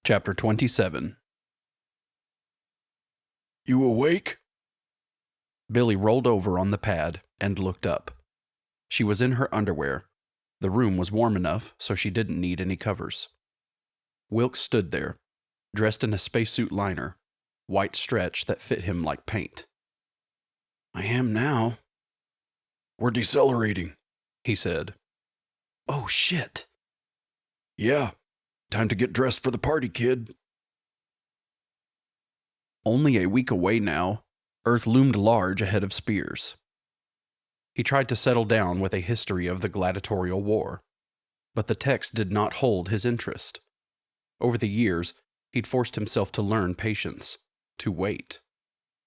Chapter 27. You awake? Billie rolled over on the pad and looked up. She was in her underwear. The room was warm enough so she didn't need any covers. Wilks stood there, dressed in a spacesuit liner, white stretch that fit him like paint. I am now. We're decelerating, he said. Oh shit. Yeah, time to get dressed for the party, kid. Only a week away now, Earth loomed large ahead of Spears. He tried to settle down with a history of the gladiatorial war, but the text did not hold his interest. Over the years, he'd forced himself to learn patience, to wait.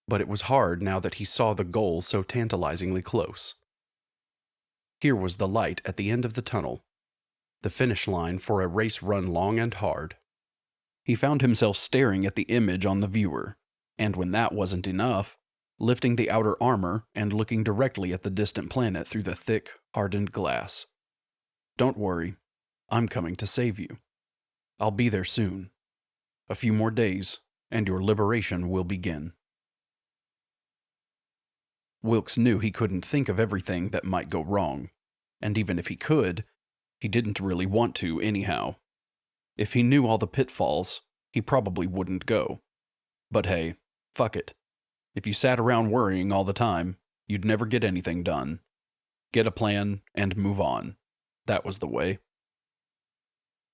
But it was hard now that he saw the goal so tantalizingly close. Here was the light at the end of the tunnel, the finish line for a race run long and hard. He found himself staring at the image on the viewer, and when that wasn't enough, lifting the outer armor and looking directly at the distant planet through the thick, hardened glass. Don't worry, I'm coming to save you. I'll be there soon. A few more days, and your liberation will begin. Wilks knew he couldn't think of everything that might go wrong, and even if he could, he didn't really want to anyhow. If he knew all the pitfalls, he probably wouldn't go. But hey, fuck it. If you sat around worrying all the time, you'd never get anything done. Get a plan and move on. That was the way.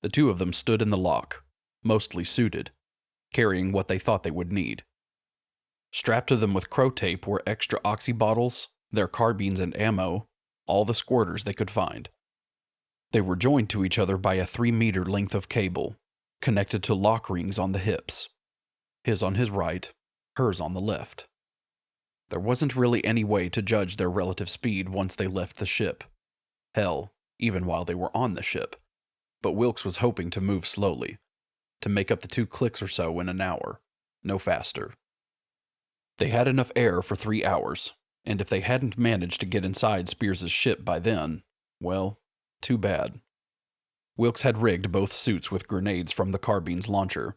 The two of them stood in the lock, mostly suited, carrying what they thought they would need. Strapped to them with crow tape were extra oxy bottles, their carbines and ammo, all the squirters they could find. They were joined to each other by a 3-meter length of cable, connected to lock rings on the hips. His on his right, hers on the left. There wasn't really any way to judge their relative speed once they left the ship. Hell, even while they were on the ship. But Wilks was hoping to move slowly, to make up the 2 clicks or so in an hour, no faster. They had enough air for 3 hours, and if they hadn't managed to get inside Spears' ship by then, well, too bad. Wilks had rigged both suits with grenades from the carbine's launcher.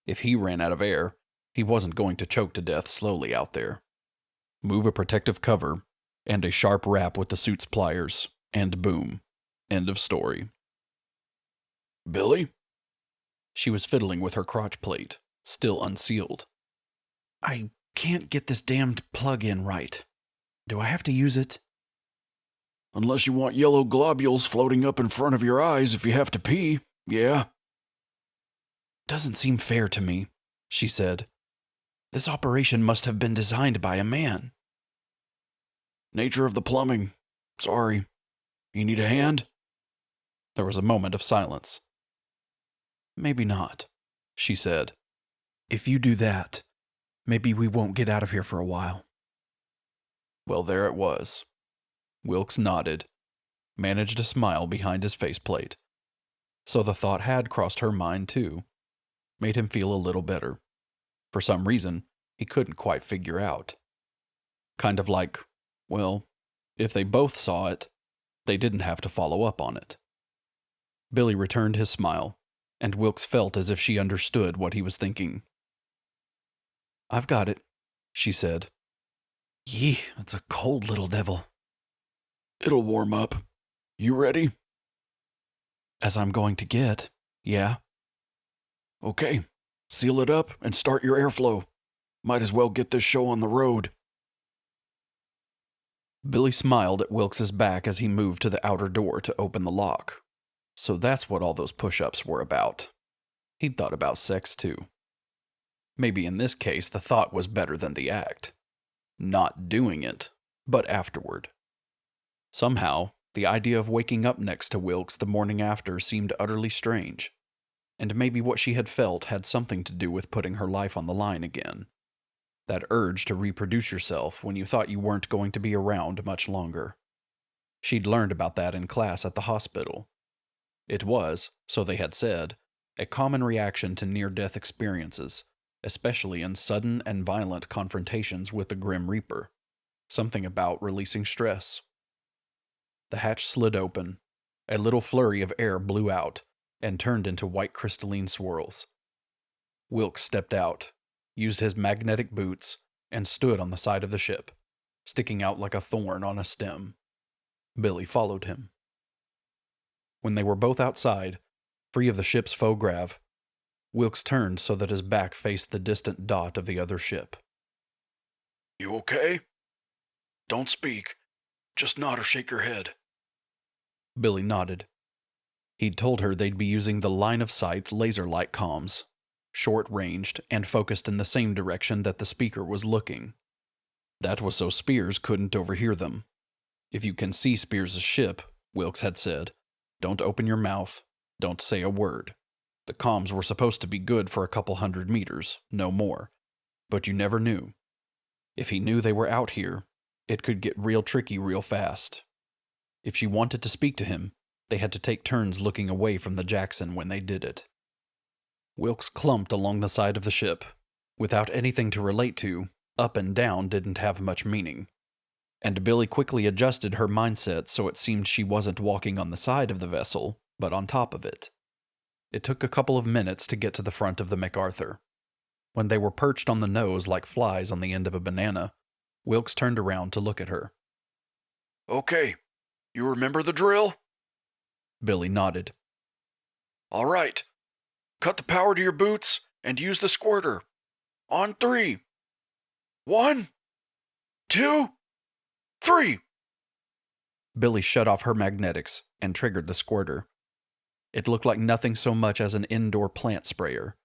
If he ran out of air, he wasn't going to choke to death slowly out there. Move a protective cover, and a sharp rap with the suit's pliers, and boom. End of story. Billie? She was fiddling with her crotch plate, still unsealed. I can't get this damned plug in right. Do I have to use it? Unless you want yellow globules floating up in front of your eyes if you have to pee, yeah. Doesn't seem fair to me, she said. This operation must have been designed by a man. Nature of the plumbing. Sorry. You need a hand? There was a moment of silence. Maybe not, she said. If you do that, maybe we won't get out of here for a while. Well, there it was. Wilks nodded, managed a smile behind his faceplate. So the thought had crossed her mind, too. Made him feel a little better. For some reason, he couldn't quite figure out. Kind of like, well, if they both saw it, they didn't have to follow up on it. Billie returned his smile, and Wilks felt as if she understood what he was thinking. I've got it, she said. Yee, it's a cold little devil. It'll warm up. You ready? As I'm going to get, yeah. Okay, seal it up and start your airflow. Might as well get this show on the road. Billie smiled at Wilks's back as he moved to the outer door to open the lock. So that's what all those push-ups were about. He'd thought about sex, too. Maybe in this case the thought was better than the act. Not doing it, but afterward. Somehow, the idea of waking up next to Wilks the morning after seemed utterly strange. And maybe what she had felt had something to do with putting her life on the line again. That urge to reproduce yourself when you thought you weren't going to be around much longer. She'd learned about that in class at the hospital. It was, so they had said, a common reaction to near-death experiences, especially in sudden and violent confrontations with the Grim Reaper. Something about releasing stress. The hatch slid open. A little flurry of air blew out and turned into white crystalline swirls. Wilks stepped out, used his magnetic boots, and stood on the side of the ship, sticking out like a thorn on a stem. Billie followed him. When they were both outside, free of the ship's faux grav, Wilks turned so that his back faced the distant dot of the other ship. You okay? Don't speak. Just nod or shake your head. Billie nodded. He'd told her they'd be using the line-of-sight laser light comms, short-ranged and focused in the same direction that the speaker was looking. That was so Spears couldn't overhear them. If you can see Spears' ship, Wilks had said, don't open your mouth, don't say a word. The comms were supposed to be good for a couple 100 meters, no more. But you never knew. If he knew they were out here, it could get real tricky real fast. If she wanted to speak to him, they had to take turns looking away from the Jackson when they did it. Wilks clumped along the side of the ship. Without anything to relate to, up and down didn't have much meaning. And Billie quickly adjusted her mindset so it seemed she wasn't walking on the side of the vessel, but on top of it. It took a couple of minutes to get to the front of the MacArthur. When they were perched on the nose like flies on the end of a banana, Wilks turned around to look at her. Okay, you remember the drill? Billie nodded. All right. Cut the power to your boots and use the squirter. On 3. 1, 2, 3. Billie shut off her magnetics and triggered the squirter. It looked like nothing so much as an indoor plant sprayer.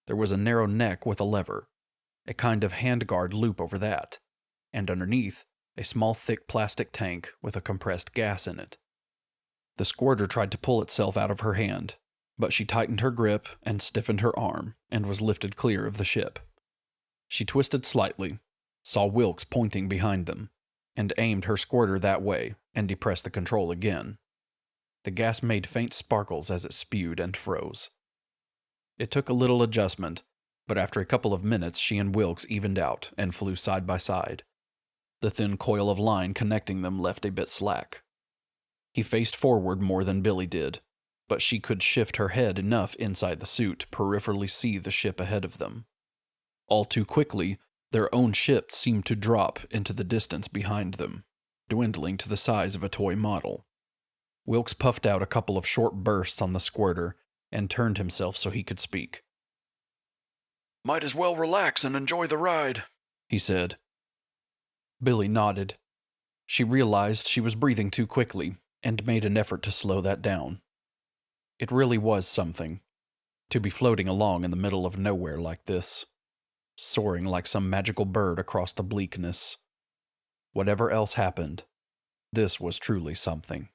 There was a narrow neck with a lever, a kind of handguard loop over that, and underneath, a small thick plastic tank with a compressed gas in it. The squirter tried to pull itself out of her hand, but she tightened her grip and stiffened her arm and was lifted clear of the ship. She twisted slightly, saw Wilks pointing behind them, and aimed her squirter that way and depressed the control again. The gas made faint sparkles as it spewed and froze. It took a little adjustment, but after a couple of minutes she and Wilks evened out and flew side by side. The thin coil of line connecting them left a bit slack. He faced forward more than Billie did, but she could shift her head enough inside the suit to peripherally see the ship ahead of them. All too quickly, their own ship seemed to drop into the distance behind them, dwindling to the size of a toy model. Wilks puffed out a couple of short bursts on the squirter and turned himself so he could speak. Might as well relax and enjoy the ride, he said. Billie nodded. She realized she was breathing too quickly and made an effort to slow that down. It really was something, to be floating along in the middle of nowhere like this, soaring like some magical bird across the bleakness. Whatever else happened, this was truly something.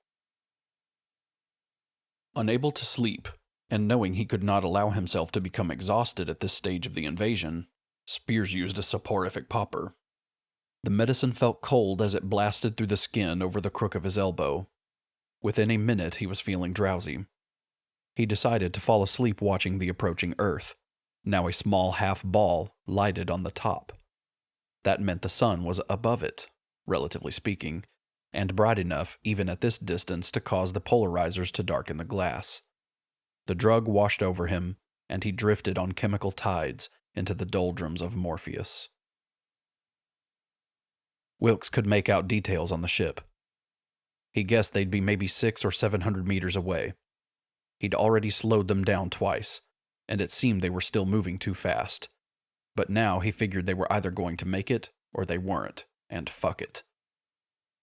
Unable to sleep, and knowing he could not allow himself to become exhausted at this stage of the invasion, Spears used a soporific popper. The medicine felt cold as it blasted through the skin over the crook of his elbow. Within a minute he was feeling drowsy. He decided to fall asleep watching the approaching Earth, now a small half ball lighted on the top. That meant the sun was above it, relatively speaking, and bright enough even at this distance to cause the polarizers to darken the glass. The drug washed over him, and he drifted on chemical tides into the doldrums of Morpheus. Wilks could make out details on the ship. He guessed they'd be maybe 600 or 700 meters away. He'd already slowed them down twice, and it seemed they were still moving too fast. But now he figured they were either going to make it or they weren't, and fuck it.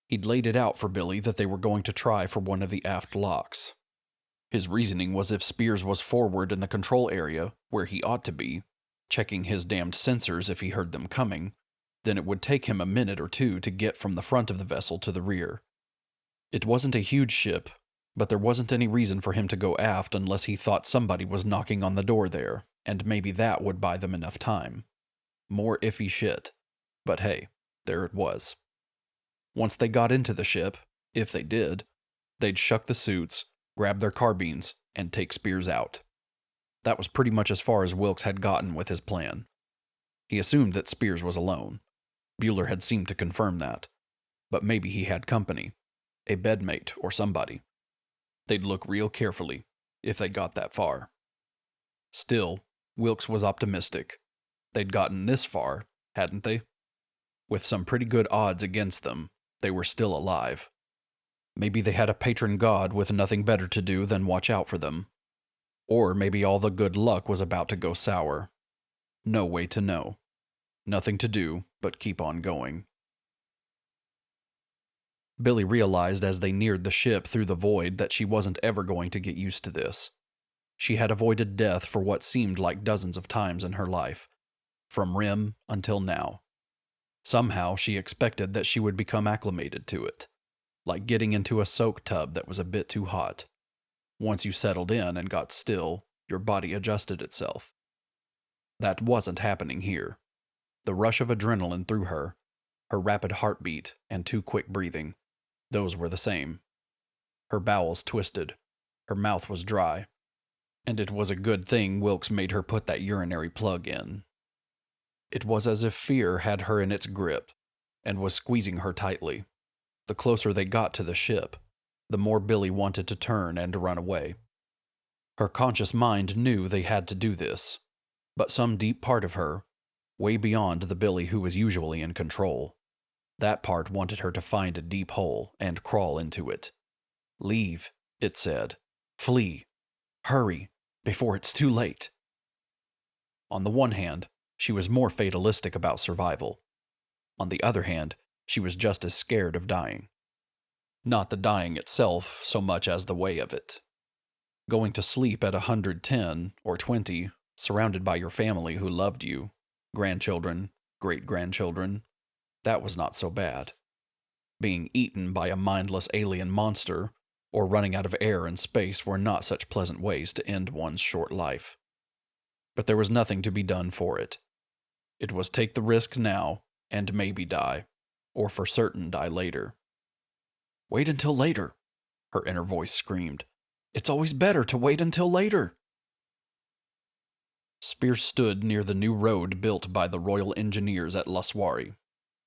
He'd laid it out for Billie that they were going to try for one of the aft locks. His reasoning was if Spears was forward in the control area, where he ought to be, checking his damned sensors if he heard them coming, then it would take him a minute or two to get from the front of the vessel to the rear. It wasn't a huge ship, but there wasn't any reason for him to go aft unless he thought somebody was knocking on the door there, and maybe that would buy them enough time. More iffy shit. But hey, there it was. Once they got into the ship, if they did, they'd shuck the suits, grab their carbines, and take Spears out. That was pretty much as far as Wilks had gotten with his plan. He assumed that Spears was alone. Bueller had seemed to confirm that. But maybe he had company. A bedmate or somebody. They'd look real carefully, if they got that far. Still, Wilks was optimistic. They'd gotten this far, hadn't they? With some pretty good odds against them, they were still alive. Maybe they had a patron god with nothing better to do than watch out for them. Or maybe all the good luck was about to go sour. No way to know. Nothing to do but keep on going. Billie realized as they neared the ship through the void that she wasn't ever going to get used to this. She had avoided death for what seemed like dozens of times in her life, from Rim until now. Somehow she expected that she would become acclimated to it, like getting into a soak tub that was a bit too hot. Once you settled in and got still, your body adjusted itself. That wasn't happening here. The rush of adrenaline through her rapid heartbeat, and too quick breathing, those were the same. Her bowels twisted, her mouth was dry, and it was a good thing Wilks made her put that urinary plug in. It was as if fear had her in its grip, and was squeezing her tightly. The closer they got to the ship, the more Billie wanted to turn and run away. Her conscious mind knew they had to do this, but some deep part of her, way beyond the Billie who was usually in control, that part wanted her to find a deep hole and crawl into it. Leave, it said. Flee. Hurry, before it's too late. On the one hand, she was more fatalistic about survival. On the other hand, she was just as scared of dying. Not the dying itself so much as the way of it. Going to sleep at 110 or 20, surrounded by your family who loved you, grandchildren, great-grandchildren, that was not so bad. Being eaten by a mindless alien monster or running out of air in space were not such pleasant ways to end one's short life. But there was nothing to be done for it. It was take the risk now and maybe die, or for certain die later. Wait until later, her inner voice screamed. It's always better to wait until later. Spears stood near the new road built by the Royal Engineers at Laswari,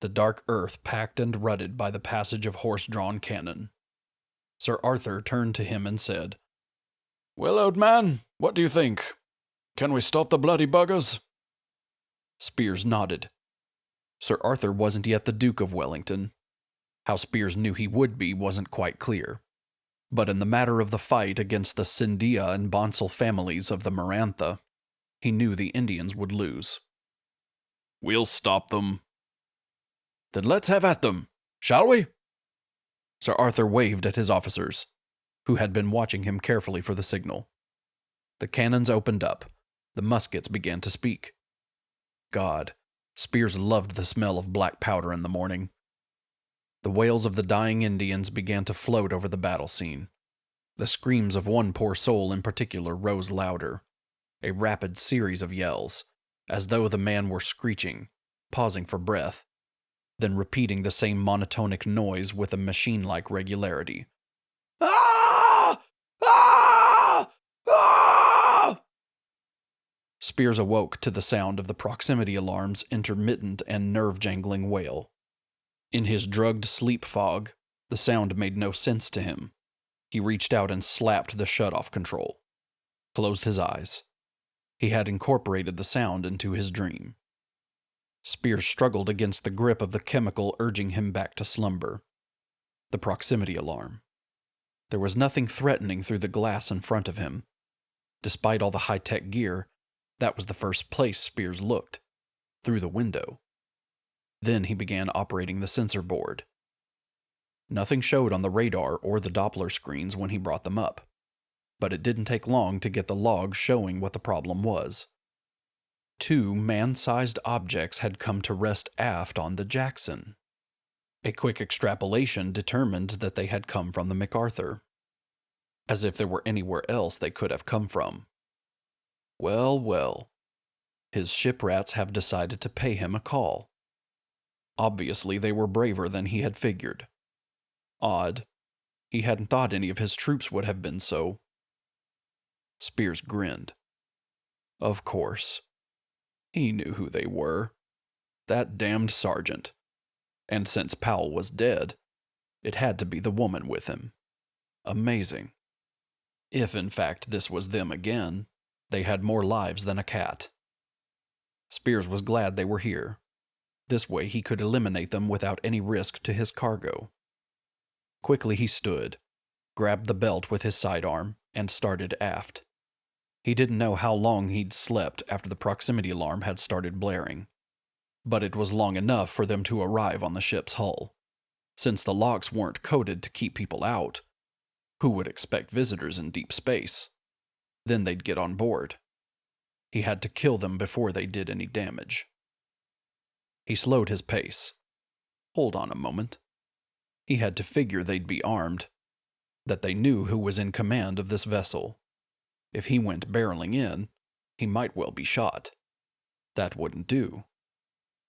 the dark earth packed and rutted by the passage of horse-drawn cannon. Sir Arthur turned to him and said, "Well, old man, what do you think? Can we stop the bloody buggers?" Spears nodded. Sir Arthur wasn't yet the Duke of Wellington. How Spears knew he would be wasn't quite clear. But in the matter of the fight against the Sindia and Bonsall families of the Marantha, he knew the Indians would lose. "We'll stop them." "Then let's have at them, shall we?" Sir Arthur waved at his officers, who had been watching him carefully for the signal. The cannons opened up. The muskets began to speak. God, Spears loved the smell of black powder in the morning. The wails of the dying Indians began to float over the battle scene. The screams of one poor soul in particular rose louder, a rapid series of yells, as though the man were screeching, pausing for breath, then repeating the same monotonic noise with a machine-like regularity. "Ah! Ah! Ah!" Spears awoke to the sound of the proximity alarm's intermittent and nerve-jangling wail. In his drugged sleep fog, the sound made no sense to him. He reached out and slapped the shut-off control, closed his eyes. He had incorporated the sound into his dream. Spears struggled against the grip of the chemical urging him back to slumber. The proximity alarm. There was nothing threatening through the glass in front of him. Despite all the high-tech gear, that was the first place Spears looked, through the window. Then he began operating the sensor board. Nothing showed on the radar or the Doppler screens when he brought them up, but it didn't take long to get the logs showing what the problem was. 2 man-sized objects had come to rest aft on the Jackson. A quick extrapolation determined that they had come from the MacArthur. As if there were anywhere else they could have come from. Well, well. His shiprats have decided to pay him a call. Obviously, they were braver than he had figured. Odd. He hadn't thought any of his troops would have been so. Spears grinned. Of course. He knew who they were. That damned sergeant. And since Powell was dead, it had to be the woman with him. Amazing. If, in fact, this was them again. They had more lives than a cat. Spears was glad they were here. This way he could eliminate them without any risk to his cargo. Quickly he stood, grabbed the belt with his sidearm, and started aft. He didn't know how long he'd slept after the proximity alarm had started blaring, but it was long enough for them to arrive on the ship's hull. Since the locks weren't coded to keep people out, who would expect visitors in deep space? Then they'd get on board. He had to kill them before they did any damage. He slowed his pace. Hold on a moment. He had to figure they'd be armed, that they knew who was in command of this vessel. If he went barreling in, he might well be shot. That wouldn't do.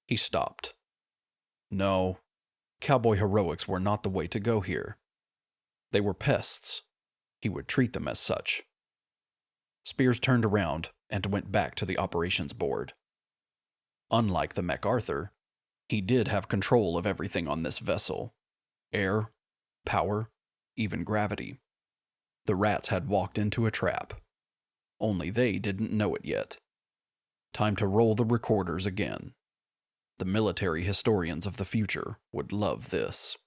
He stopped. No, cowboy heroics were not the way to go here. They were pests. He would treat them as such. Spears turned around and went back to the operations board. Unlike the MacArthur, he did have control of everything on this vessel. Air, power, even gravity. The rats had walked into a trap. Only they didn't know it yet. Time to roll the recorders again. The military historians of the future would love this.